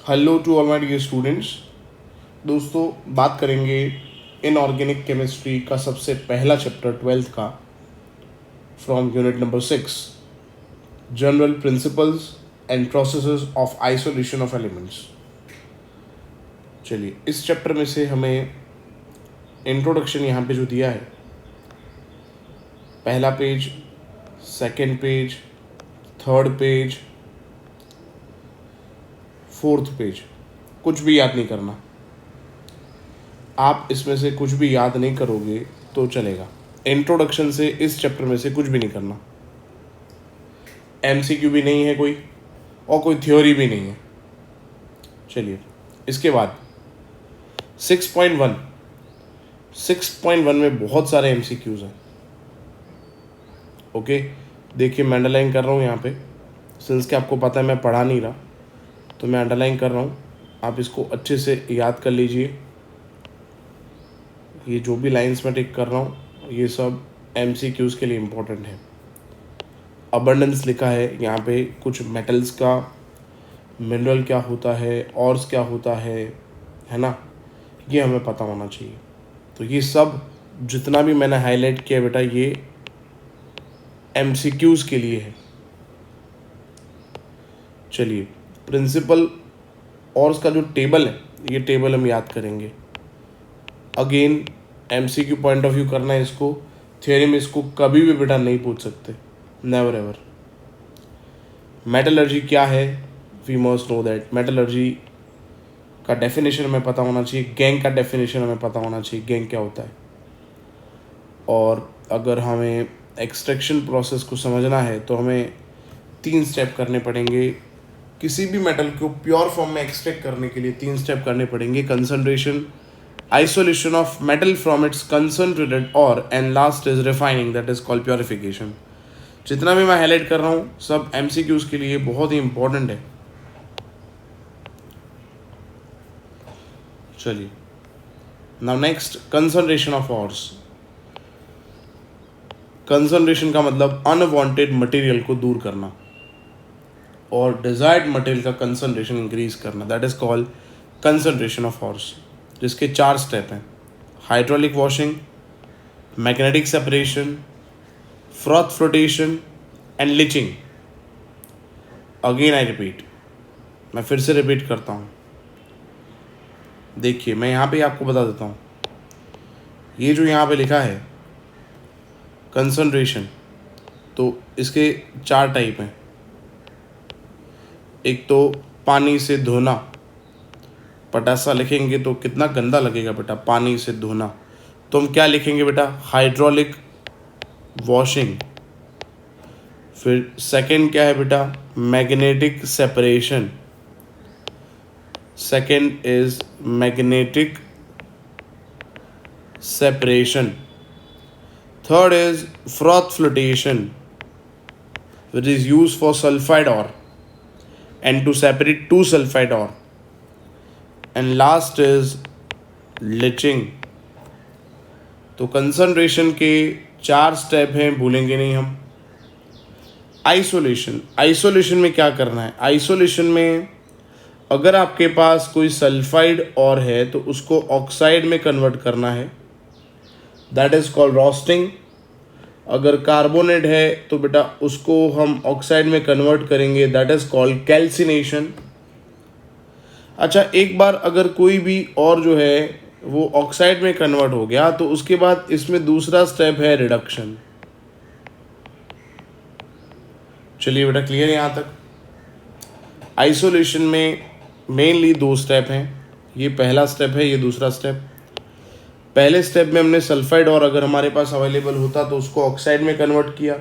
Hello to all my dear students. दोस्तों, बात करेंगे इनऑर्गेनिक केमिस्ट्री का सबसे पहला चैप्टर 12th का, from unit number 6, general principles and processes of isolation of elements. चलिए, इस चैप्टर में से हमें इंट्रोडक्शन यहाँ पे जो दिया है, पहला page, second page, third page, fourth page, कुछ भी याद नहीं करना। आप इसमें से कुछ भी याद नहीं करोगे तो चलेगा। इंट्रोडक्शन से इस चैप्टर में से कुछ भी नहीं करना। एमसीक्यू भी नहीं है कोई, और कोई थ्योरी भी नहीं है। चलिए, इसके बाद 6.1 में बहुत सारे एमसीक्यूज हैं। ओके, देखिए मैं अंडरलाइन कर रहा हूँ यहाँ पे, सिंस कि आपको पता है मैं पढ़ा नहीं रहा, तो मैं अंडरलाइन कर रहा हूँ। आप इसको अच्छे से याद कर लीजिए। ये जो भी लाइंस में टिक कर रहा हूँ, ये सब एमसीक्यूज के लिए इम्पोर्टेंट है। अबंडेंस लिखा है यहाँ पे, कुछ मेटल्स का, मिनरल क्या होता है, ऑर्स क्या होता है ना, ये हमें पता होना चाहिए। तो ये सब जितना भी मैंने हाईलाइट किया बेटा, ये एमसीक्यूज के लिए है। चलिए, प्रिंसिपल ऑर्स का जो टेबल है, ये टेबल हम याद करेंगे। Again MCQ point of view करना है इसको, थ्योरी में इसको कभी भी बेटा नहीं पूछ सकते, नेवर एवर। मेटलर्जी क्या है, we must know that. Metallurgy का डेफिनेशन हमें पता होना चाहिए, गैंग का डेफिनेशन हमें पता होना चाहिए, गैंग क्या होता है। और अगर हमें एक्सट्रैक्शन प्रोसेस को समझना है तो हमें 3 स्टेप करने पड़ेंगे। किसी भी मेटल को प्योर फॉर्म में एक्सट्रैक्ट करने के लिए 3 स्टेप करने पड़ेंगे: concentration, isolation of metal from its concentrated ore, and last is refining, that is called purification। जितना भी मैं हाईलाइट कर रहा हूँ सब एमसीक्यूज के लिए बहुत ही इंपॉर्टेंट है। चलिए, now next, concentration of ores. Concentration का मतलब अनवांटेड मटेरियल को दूर करना, और डिजायर्ड मटेरियल का कंसंट्रेशन इंक्रीज करना, that is called concentration of ores, जिसके 4 स्टेप हैं: hydraulic washing, magnetic separation, froth flotation and leaching. Again I repeat, मैं फिर से रिपीट करता हूँ। देखिए, मैं यहाँ पे आपको बता देता हूँ, ये जो यहाँ पे लिखा है कंसंट्रेशन, तो इसके 4 टाइप हैं। एक तो पानी से धोना, पटासा लिखेंगे तो कितना गंदा लगेगा बेटा, पानी से धोना। तो हम क्या लिखेंगे बेटा, हाइड्रोलिक वॉशिंग। फिर सेकंड क्या है बेटा, magnetic separation. Second is magnetic separation. Third is froth flotation, which is use for sulphide ore and to separate 2 sulphide ore. And last is leaching. तो कंसंट्रेशन के 4 स्टेप हैं, भूलेंगे नहीं हम। आइसोलेशन, आइसोलेशन में क्या करना है, आइसोलेशन में अगर आपके पास कोई सल्फाइड और है तो उसको ऑक्साइड में कन्वर्ट करना है, दैट इज कॉल्ड रोस्टिंग। अगर कार्बोनेट है तो बेटा उसको हम ऑक्साइड में कन्वर्ट करेंगे, दैट इज कॉल्ड कैल्सिनेशन। अच्छा, एक बार अगर कोई भी और जो है वो ऑक्साइड में कन्वर्ट हो गया तो उसके बाद इसमें दूसरा स्टेप है रिडक्शन। चलिए बेटा, क्लियर है यहाँ तक। आइसोलेशन में मेनली 2 स्टेप हैं, ये पहला स्टेप है, ये दूसरा स्टेप। पहले स्टेप में हमने सल्फाइड और अगर हमारे पास अवेलेबल होता तो उसको ऑक्साइड में कन्वर्ट किया,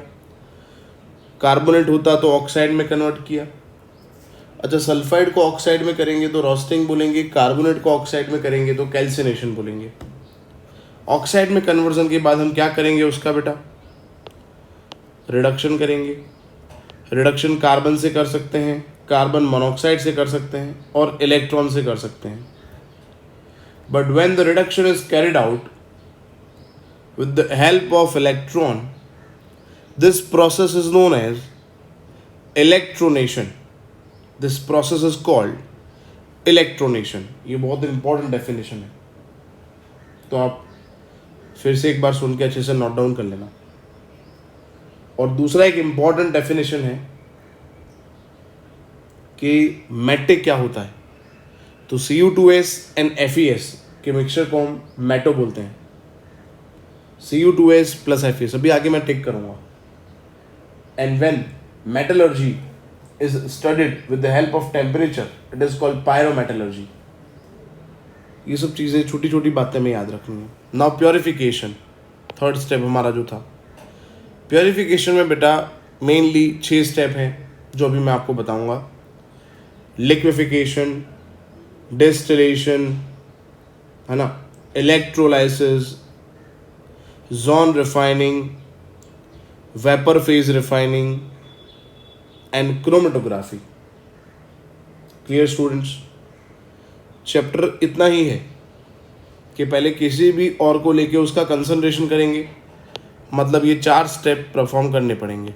कार्बोनेट होता तो ऑक्साइड में कन्वर्ट किया। अच्छा, सल्फाइड को ऑक्साइड में करेंगे तो रोस्टिंग बोलेंगे, कार्बोनेट को ऑक्साइड में करेंगे तो कैल्सिनेशन बोलेंगे। ऑक्साइड में कन्वर्जन के बाद हम क्या करेंगे उसका बेटा, रिडक्शन करेंगे। रिडक्शन कार्बन से कर सकते हैं, कार्बन मोनोऑक्साइड से कर सकते हैं, और इलेक्ट्रॉन से कर सकते हैं। But when the reduction is carried out with the help of electron, this process is known as electronation. This process is called electronation, ये बहुत इंपॉर्टेंट डेफिनेशन है, तो आप फिर से एक बार सुन के अच्छे से नोट डाउन कर लेना। और दूसरा एक इंपॉर्टेंट डेफिनेशन है कि मैटिक क्या होता है। तो Cu2s एंड FeS के मिक्सचर को हम मैटो बोलते हैं। Cu2s प्लस FeS, अभी आगे मैं टिक करूंगा। And when metallurgy is studied with the help of temperature, it is called pyrometallurgy। ये सब चीज़ें छोटी छोटी बातें में याद रखनी है। नाउ प्योरिफिकेशन, थर्ड स्टेप हमारा जो था। प्योरिफिकेशन में बेटा मेनली 6 स्टेप हैं जो अभी मैं आपको बताऊंगा। लिक्विफिकेशन, डिस्टिलेशन, है ना, electrolysis, zone refining, vapour phase refining and chromatography. Clear students? Chapter इतना ही है कि पहले किसी भी और को लेके उसका कंसंट्रेशन करेंगे, मतलब ये 4 स्टेप परफॉर्म करने पड़ेंगे।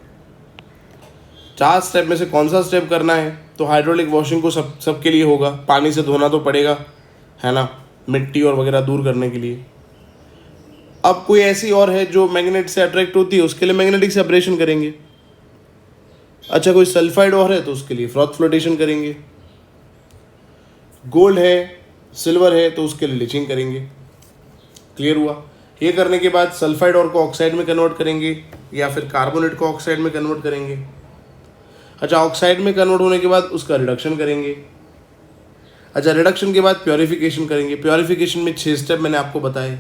4 स्टेप में से कौन सा स्टेप करना है? तो हाइड्रोलिक वॉशिंग को सबके लिए होगा, पानी से धोना तो पड़ेगा, है ना, मिट्टी और वगैरह दूर करने के लिए। अब कोई ऐसी और है जो मैग्नेट से अट्रैक्ट होती है, उसके लिए मैग्नेटिक सेपरेशन करेंगे। अच्छा, कोई सल्फाइड और है तो उसके लिए फ्रॉथ फ्लोटेशन करेंगे। गोल्ड है, सिल्वर है तो उसके लिए लिचिंग करेंगे। क्लियर हुआ? ये करने के बाद सल्फाइड और को ऑक्साइड में कन्वर्ट करेंगे या फिर कार्बोनेट को ऑक्साइड में कन्वर्ट करेंगे। अच्छा, ऑक्साइड में कन्वर्ट होने के बाद उसका रिडक्शन करेंगे। अच्छा, रिडक्शन के बाद प्योरिफिकेशन करेंगे। प्योरिफिकेशन में 6 स्टेप मैंने आपको बताए।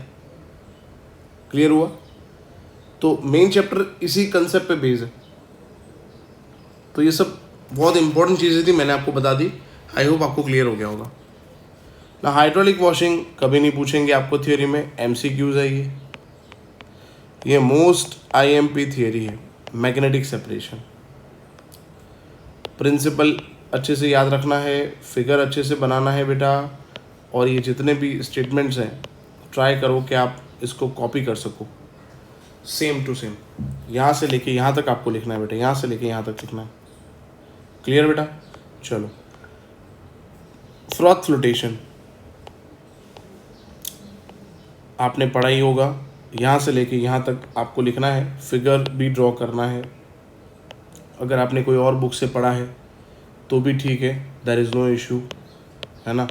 क्लियर हुआ? तो मेन चैप्टर इसी कंसेप्ट पे बेस्ड है। तो ये सब बहुत इंपॉर्टेंट चीज़ें थी, मैंने आपको बता दी। आई होप आपको क्लियर हो गया होगा ना। हाइड्रोलिक वॉशिंग कभी नहीं पूछेंगे आपको थियोरी में, MCQs है ये मोस्ट IMP थियोरी है। मैग्नेटिक सेपरेशन प्रिंसिपल अच्छे से याद रखना है, फिगर अच्छे से बनाना है बेटा, और ये जितने भी स्टेटमेंट्स हैं ट्राई करो कि आप इसको कॉपी कर सको सेम टू सेम। यहाँ से लेके यहाँ तक आपको लिखना है बेटा, यहाँ से लेके यहाँ तक लिखना है। क्लियर बेटा? चलो, फ्रॉथ फ्लोटेशन आपने पढ़ा ही होगा, यहाँ से लेके यहाँ तक आपको लिखना है, फिगर भी ड्रॉ करना है। अगर आपने कोई और बुक से पढ़ा है तो भी ठीक है, देयर इज़ नो इशू, है ना।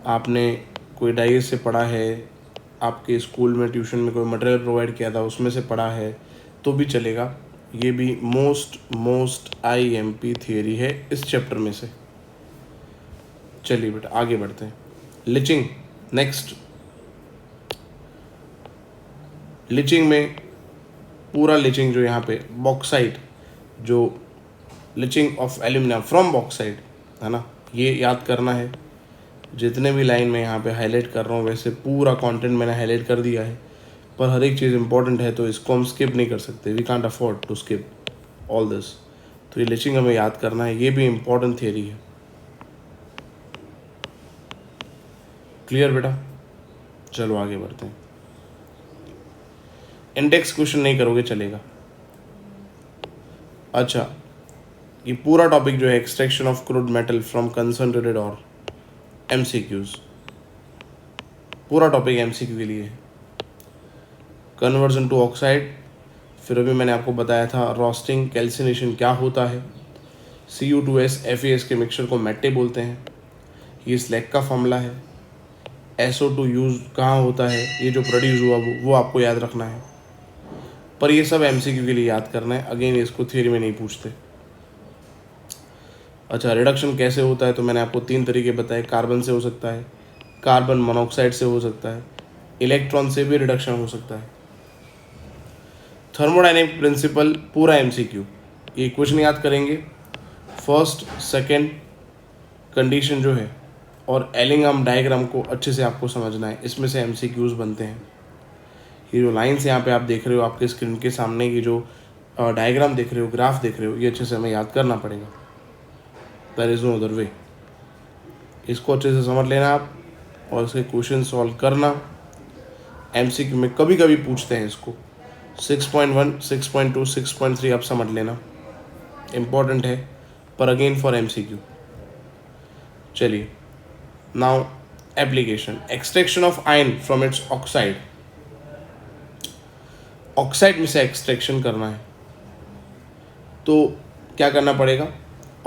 आपने कोई डाइस से पढ़ा है, आपके स्कूल में ट्यूशन में कोई मटेरियल प्रोवाइड किया था उसमें से पढ़ा है तो भी चलेगा। ये भी मोस्ट IMP थियरी है इस चैप्टर में से। चलिए बेटा आगे बढ़ते हैं। Lynching next. लिचिंग में पूरा लिचिंग जो यहाँ पे बॉक्साइट, जो lynching of aluminium from bauxite, है ना, ये याद करना है। जितने भी लाइन में यहाँ पे हाईलाइट कर रहा हूँ वैसे पूरा कंटेंट मैंने हाईलाइट कर दिया है, पर हर एक चीज़ इंपॉर्टेंट है तो इसको हम स्किप नहीं कर सकते। We can't afford to skip all this. तो ये लिचिंग हमें याद करना है, ये भी इम्पॉर्टेंट थियरी है। क्लियर बेटा? चलो आगे बढ़ते हैं। इंडेक्स क्वेश्चन नहीं करोगे चलेगा। अच्छा, ये पूरा टॉपिक जो है extraction of crude metal from concentrated और MCQs, पूरा टॉपिक MCQ के लिए है। कन्वर्जन टू ऑक्साइड, फिर अभी मैंने आपको बताया था रोस्टिंग, कैल्सिनेशन क्या होता है। Cu2s FeS के मिक्सचर को मेटे बोलते हैं, ये स्लैग का फॉर्मूला है। SO2 यूज कहाँ होता है, ये जो प्रोड्यूस हुआ वो आपको याद रखना है। पर ये सब MCQ के लिए याद करना है, अगेन इसको थियरी में नहीं पूछते। अच्छा, रिडक्शन कैसे होता है तो मैंने आपको 3 तरीके बताए। कार्बन से हो सकता है, कार्बन मोनोऑक्साइड से हो सकता है, इलेक्ट्रॉन से भी रिडक्शन हो सकता है। थर्मोडायनेमिक प्रिंसिपल पूरा MCQ, ये क्वेश्चन याद करेंगे। फर्स्ट सेकंड कंडीशन जो है और एलिंगम डायग्राम को अच्छे से आपको समझना है, इसमें से MCQs बनते हैं। ये जो लाइन्स यहाँ पे आप देख रहे हो आपके स्क्रीन के सामने, ये जो डायग्राम देख रहे हो, ग्राफ देख रहे हो, ये अच्छे से हमें याद करना पड़ेगा। There is no other way. इसको अच्छे से समझ लेना आप और इसके क्वेश्चन सॉल्व करना। MCQ में कभी कभी पूछते हैं इसको। 6.1, 6.2, 6.3 आप समझ लेना, इम्पॉर्टेंट है, पर अगेन फॉर MCQ। चलिए now application, extraction of ion from its oxide. Oxide में से एक्सट्रैक्शन करना है तो क्या करना पड़ेगा,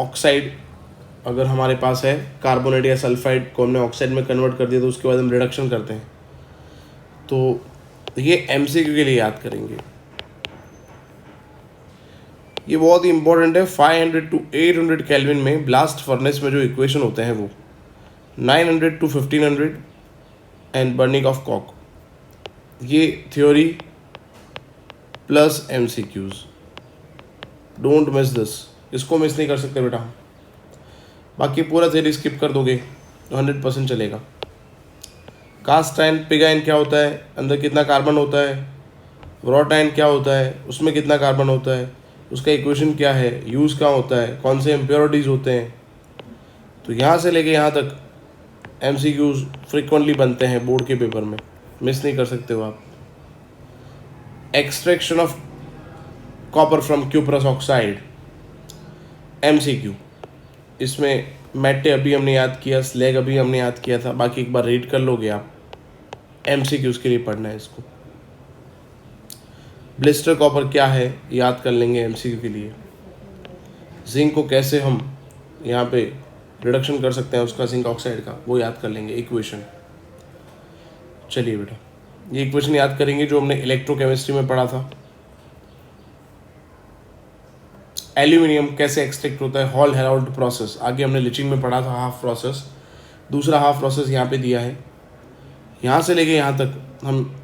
ऑक्साइड अगर हमारे पास है कार्बोनेट या सल्फाइड को हमने ऑक्साइड में कन्वर्ट कर दिया तो उसके बाद हम रिडक्शन करते हैं। तो ये एमसीक्यू के लिए याद करेंगे, ये बहुत ही इंपॉर्टेंट है। 500 to 800 केल्विन में ब्लास्ट फर्नेस में जो इक्वेशन होते हैं वो 900 to 1500 and burning of coke, ये theory plus MCQs, don't miss this, इसको मिस नहीं कर सकते बेटा। बाकी पूरा थ्योरी स्किप कर दोगे तो 100% चलेगा। कास्ट आयन पिग आयन क्या होता है, अंदर कितना कार्बन होता है, व्रॉट आयन क्या होता है, उसमें कितना कार्बन होता है, उसका इक्वेशन क्या है, यूज़ कहाँ होता है, कौन से इम्प्योरिटीज़ होते हैं। तो यहाँ से लेके यहाँ तक एमसीक्यूज फ्रिक्वेंटली बनते हैं बोर्ड के पेपर में, मिस नहीं कर सकते हो आप। Extraction of copper from cuprous oxide, MCQ, इसमें मेटे अभी हमने याद किया, स्लैग अभी हमने याद किया था, बाकी एक बार रीड कर लोगे आप, एमसीक्यूज के लिए पढ़ना है इसको। ब्लिस्टर कॉपर क्या है याद कर लेंगे एमसीक्यू के लिए। जिंक को कैसे हम यहाँ पे रिडक्शन कर सकते हैं उसका, जिंक ऑक्साइड का, वो याद कर लेंगे इक्वेशन। चलिए बेटा, ये इक्वेशन याद करेंगे जो हमने इलेक्ट्रोकेमिस्ट्री में पढ़ा था। एल्यूमिनियम कैसे एक्सट्रैक्ट होता है, हॉल हेराल्ड प्रोसेस, आगे हमने लिचिंग में पढ़ा था हाफ प्रोसेस, दूसरा हाफ प्रोसेस यहाँ पे दिया है। यहाँ से लेके यहाँ तक हम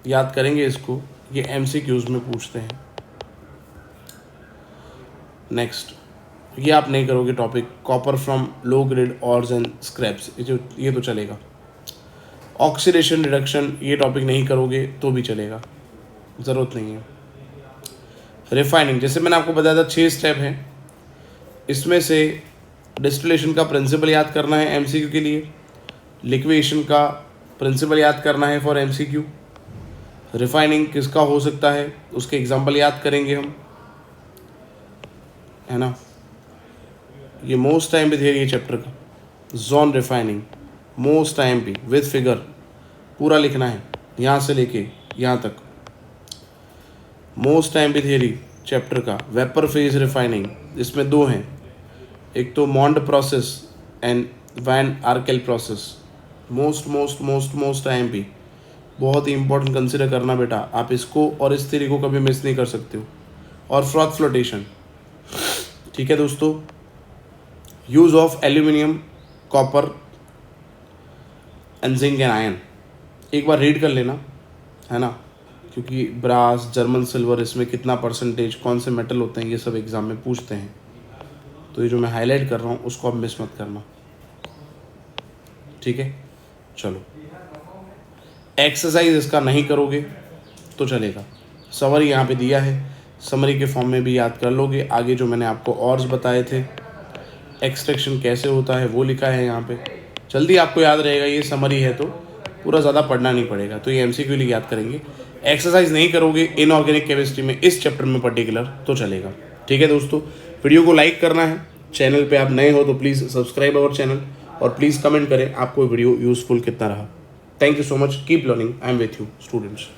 याद करेंगे इसको, ये एमसीक्यूज में पूछते हैं। नेक्स्ट, ये आप नहीं करोगे topic, copper from low grade ores and scraps, ये तो चलेगा। ऑक्सीडेशन रिडक्शन ये टॉपिक नहीं करोगे तो भी चलेगा, ज़रूरत नहीं है। रिफाइनिंग, जैसे मैंने आपको बताया था 6 स्टेप हैं, इसमें से डिस्टिलेशन का प्रिंसिपल याद करना है एमसीक्यू के लिए, लिक्विडेशन का प्रिंसिपल याद करना है फॉर एमसीक्यू, रिफाइनिंग किसका हो सकता है उसके एग्जांपल याद करेंगे हम, है ना। ये मोस्ट टाइम भी थियरी है चैप्टर का, जोन रिफाइनिंग मोस्ट टाइम भी विद फिगर पूरा लिखना है यहाँ से लेके यहाँ तक। मोस्ट टाइम भी थियरी चैप्टर का वेपर फेज रिफाइनिंग, इसमें 2 हैं, एक तो Mond process and van Arkel process. Most time भी बहुत ही इंपॉर्टेंट कंसिडर करना बेटा, आप इसको और इस थियरी को कभी मिस नहीं कर सकते हो। और फ्रॉथ फ्लोटेशन, ठीक है दोस्तों। Use of aluminium, copper and zinc and ion, एक बार रीड कर लेना, है ना, क्योंकि ब्रास, जर्मन सिल्वर, इसमें कितना परसेंटेज, कौन से मेटल होते हैं, ये सब एग्जाम में पूछते हैं। तो ये जो मैं हाईलाइट कर रहा हूँ उसको आप मिस मत करना, ठीक है। चलो, एक्सरसाइज इसका नहीं करोगे तो चलेगा, समरी यहाँ पे दिया है, समरी के फॉर्म में भी याद कर लोगे। आगे जो मैंने आपको ऑर्स बताए थे, एक्सट्रैक्शन कैसे होता है वो लिखा है यहाँ पे, जल्दी आपको याद रहेगा, ये समरी है तो पूरा ज़्यादा पढ़ना नहीं पड़ेगा। तो ये एमसीक्यू लिए याद करेंगे, एक्सरसाइज नहीं करोगे इनऑर्गेनिक केमिस्ट्री में इस चैप्टर में पर्टिकुलर तो चलेगा, ठीक है दोस्तों। वीडियो को लाइक करना है, चैनल पे आप नए हो तो प्लीज़ सब्सक्राइब अवर चैनल, और प्लीज़ कमेंट करें आपको वीडियो यूजफुल कितना रहा। Thank you so much, keep learning, I am with you students.